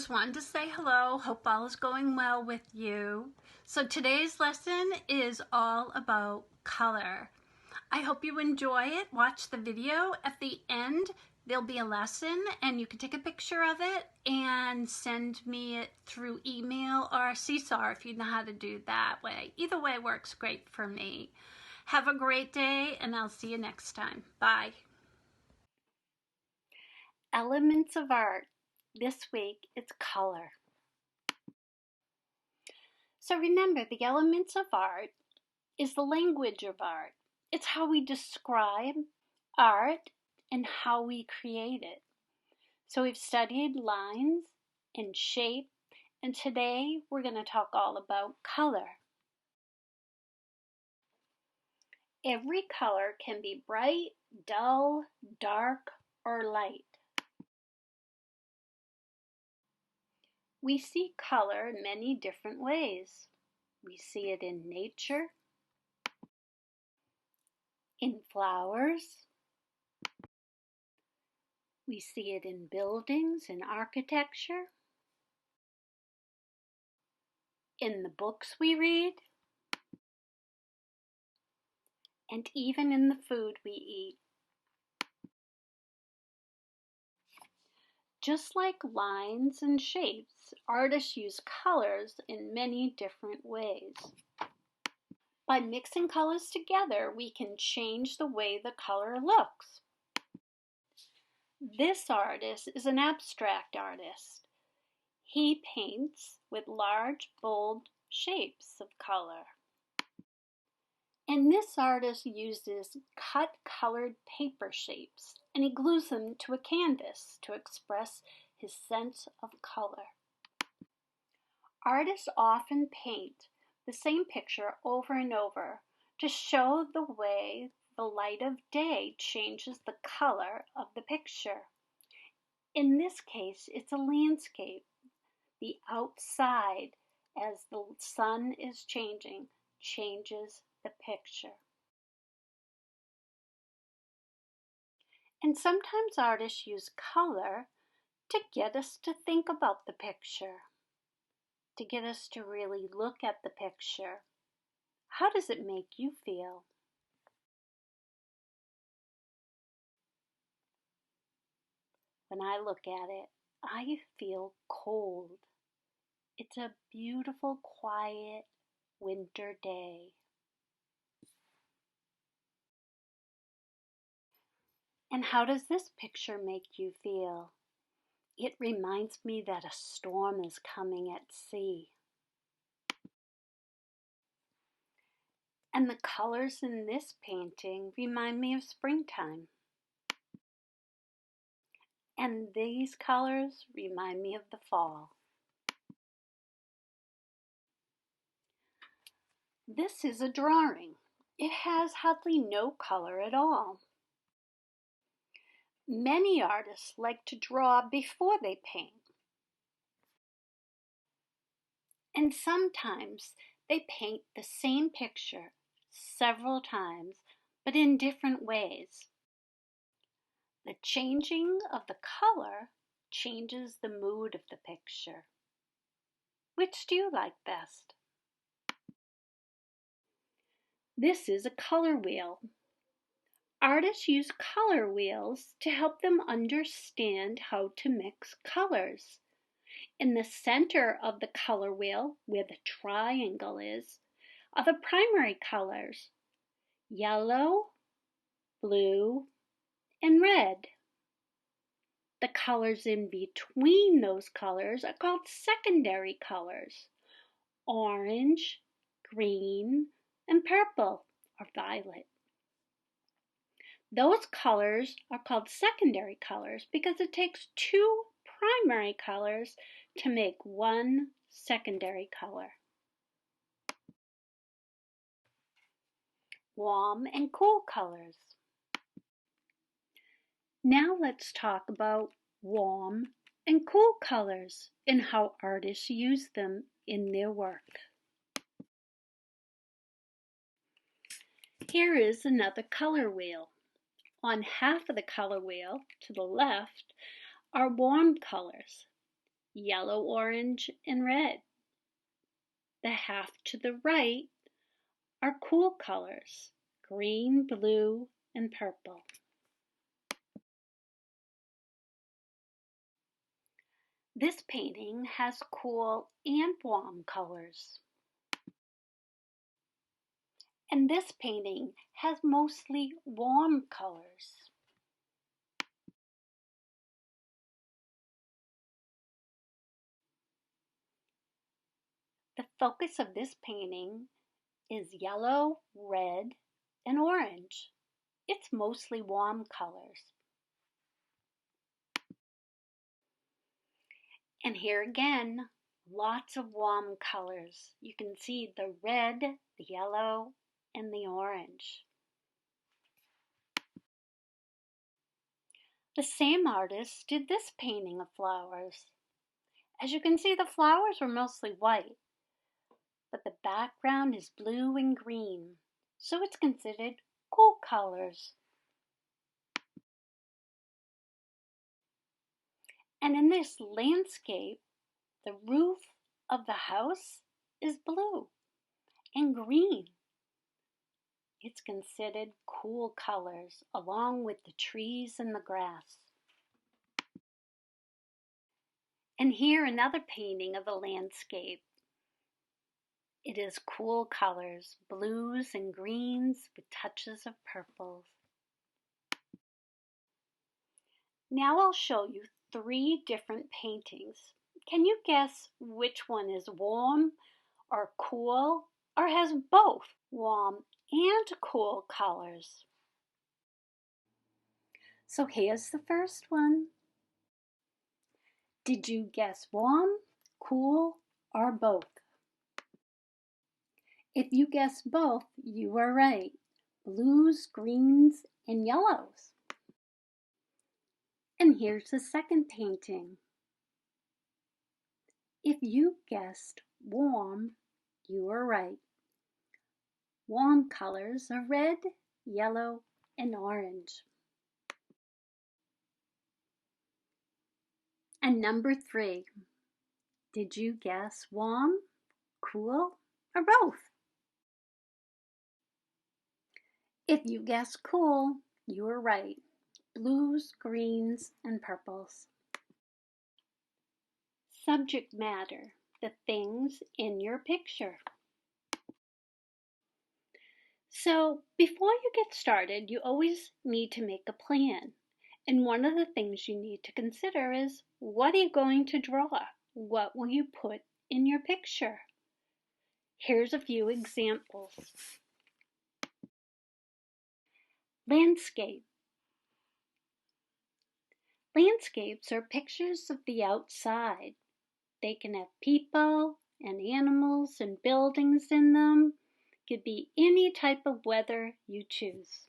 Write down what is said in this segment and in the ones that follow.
just wanted to say hello. Hope all is going well with you. So today's lesson is all about color. I hope you enjoy it. Watch the video. At the end, there'll be a lesson and you can take a picture of it and send me it through email or Seesaw if you know how to do that way. Either way works great for me. Have a great day and I'll see you next time. Bye. Elements of art. This week, it's color. So remember, the elements of art is the language of art. It's how we describe art and how we create it. So we've studied lines and shape, and today we're going to talk all about color. Every color can be bright, dull, dark, or light. We see color in many different ways. We see it in nature, in flowers. We see it in buildings and architecture, in the books we read, and even in the food we eat. Just like lines and shapes, artists use colors in many different ways. By mixing colors together, we can change the way the color looks. This artist is an abstract artist. He paints with large, bold shapes of color. And this artist uses cut colored paper shapes and he glues them to a canvas to express his sense of color. Artists often paint the same picture over and over to show the way the light of day changes the color of the picture. In this case, it's a landscape. The outside, as the sun is changing, changes the picture. And sometimes artists use color to get us to think about the picture, to get us to really look at the picture. How does it make you feel? When I look at it, I feel cold. It's a beautiful, quiet winter day. And how does this picture make you feel? It reminds me that a storm is coming at sea. And the colors in this painting remind me of springtime. And these colors remind me of the fall. This is a drawing. It has hardly no color at all. Many artists like to draw before they paint. And sometimes they paint the same picture several times, but in different ways. The changing of the color changes the mood of the picture. Which do you like best? This is a color wheel. Artists use color wheels to help them understand how to mix colors. In the center of the color wheel, where the triangle is, are the primary colors: yellow, blue, and red. The colors in between those colors are called secondary colors: orange, green, and purple or violet. Those colors are called secondary colors because it takes two primary colors to make one secondary color. Warm and cool colors. Now let's talk about warm and cool colors and how artists use them in their work. Here is another color wheel. On half of the color wheel to the left are warm colors: yellow, orange, and red. The half to the right are cool colors, green, blue, and purple. This painting has cool and warm colors. And this painting has mostly warm colors. The focus of this painting is yellow, red, and orange. It's mostly warm colors. And here again, lots of warm colors. You can see the red, the yellow, and the orange. The same artist did this painting of flowers. As you can see, the flowers were mostly white, but the background is blue and green, so it's considered cool colors. And in this landscape, the roof of the house is blue and green. It's considered cool colors along with the trees and the grass. And here another painting of a landscape. It is cool colors, blues and greens with touches of purples. Now I'll show you 3 different paintings. Can you guess which one is warm or cool or has both warm and cool colors? So here's the first one. Did you guess warm, cool, or both? If you guessed both, you are right. Blues, greens, and yellows. And here's the second painting. If you guessed warm, you are right. Warm colors are red, yellow, and orange. And number 3, did you guess warm, cool, or both? If you guessed cool, you were right. Blues, greens, and purples. Subject matter, the things in your picture. So before you get started, you always need to make a plan. And one of the things you need to consider is, what are you going to draw? What will you put in your picture? Here's a few examples. Landscape. Landscapes are pictures of the outside. They can have people and animals and buildings in them. Could be any type of weather you choose.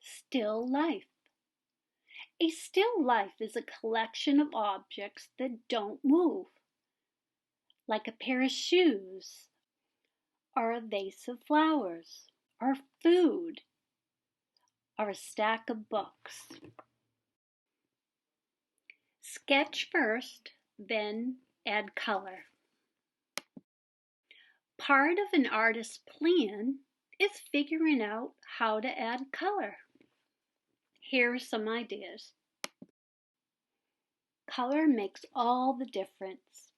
Still life. A still life is a collection of objects that don't move, like a pair of shoes, or a vase of flowers, or food, or a stack of books. Sketch first, then add color. Part of an artist's plan is figuring out how to add color. Here are some ideas. Color makes all the difference.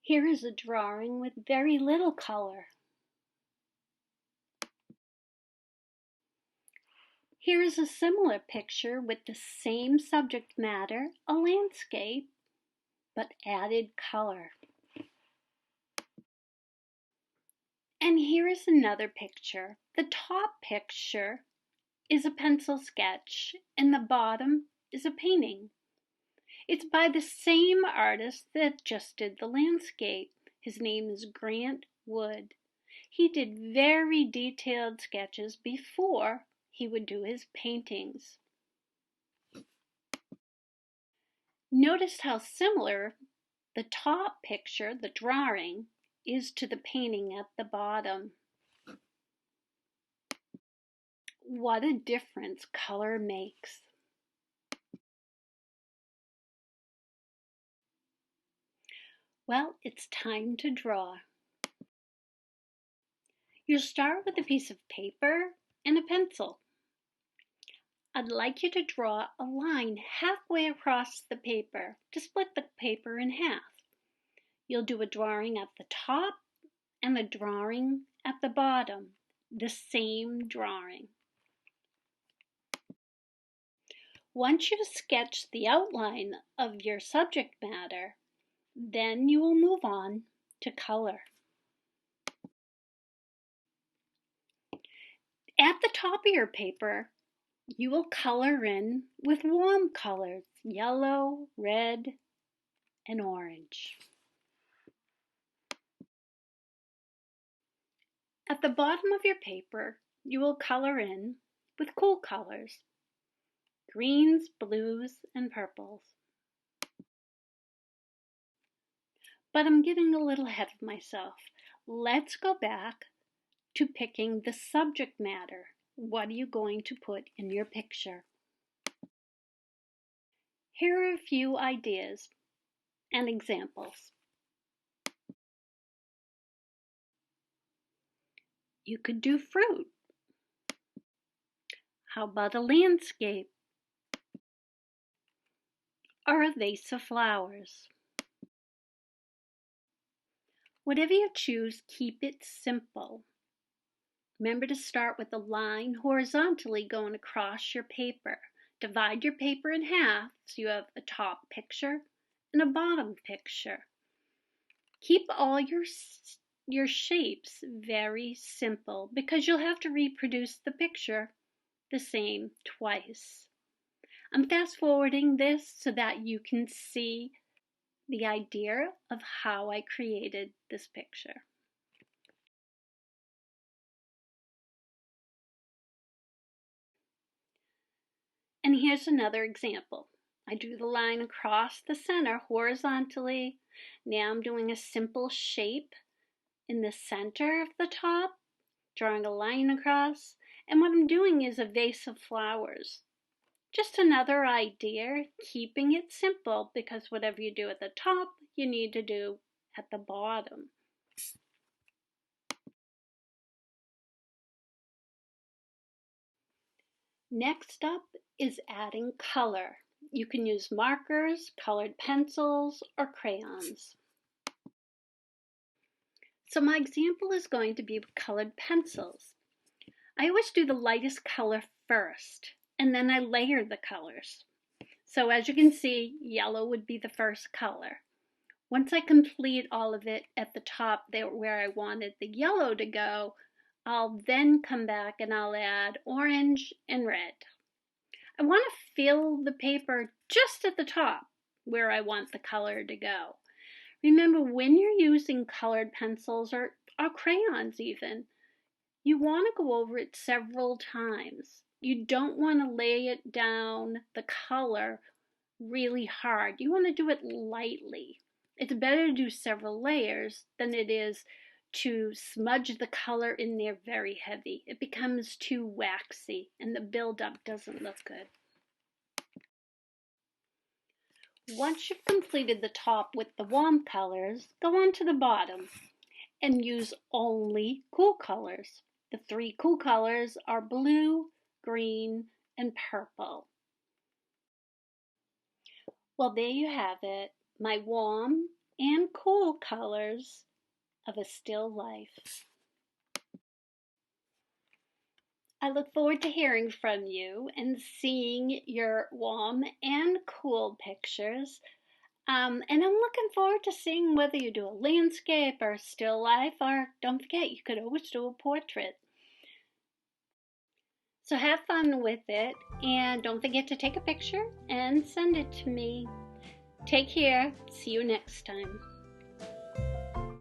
Here is a drawing with very little color. Here is a similar picture with the same subject matter, a landscape, but added color. And here is another picture. The top picture is a pencil sketch, and the bottom is a painting. It's by the same artist that just did the landscape. His name is Grant Wood. He did very detailed sketches before he would do his paintings. Notice how similar the top picture, the drawing, is to the painting at the bottom. What a difference color makes. Well, it's time to draw. You'll start with a piece of paper and a pencil. I'd like you to draw a line halfway across the paper to split the paper in half. You'll do a drawing at the top and a drawing at the bottom, the same drawing. Once you've sketched the outline of your subject matter, then you will move on to color. At the top of your paper, you will color in with warm colors, yellow, red, and orange. At the bottom of your paper, you will color in with cool colors, greens, blues, and purples. But I'm getting a little ahead of myself. Let's go back to picking the subject matter. What are you going to put in your picture? Here are a few ideas and examples. You could do fruit. How about a landscape? Or a vase of flowers? Whatever you choose, keep it simple. Remember to start with a line horizontally going across your paper. Divide your paper in half so you have a top picture and a bottom picture. Keep all your shapes very simple because you'll have to reproduce the picture the same twice. I'm fast forwarding this so that you can see the idea of how I created this picture. And here's another example. I drew the line across the center horizontally. Now I'm doing a simple shape in the center of the top, drawing a line across, and what I'm doing is a vase of flowers. Just another idea, keeping it simple, because whatever you do at the top, you need to do at the bottom. Next up is adding color. You can use markers, colored pencils, or crayons. So my example is going to be with colored pencils. I always do the lightest color first, and then I layer the colors. So as you can see, yellow would be the first color. Once I complete all of it at the top there where I wanted the yellow to go, I'll then come back and I'll add orange and red. I want to fill the paper just at the top where I want the color to go. Remember, when you're using colored pencils or crayons even, you want to go over it several times. You don't want to lay it down, the color, really hard. You want to do it lightly. It's better to do several layers than it is to smudge the color in there very heavy. It becomes too waxy and the buildup doesn't look good. Once you've completed the top with the warm colors, go on to the bottom and use only cool colors. The three cool colors are blue, green, and purple. Well, there you have it, my warm and cool colors of a still life. I look forward to hearing from you and seeing your warm and cool pictures. And I'm looking forward to seeing whether you do a landscape or a still life, or don't forget, you could always do a portrait. So have fun with it, and don't forget to take a picture and send it to me. Take care. See you next time.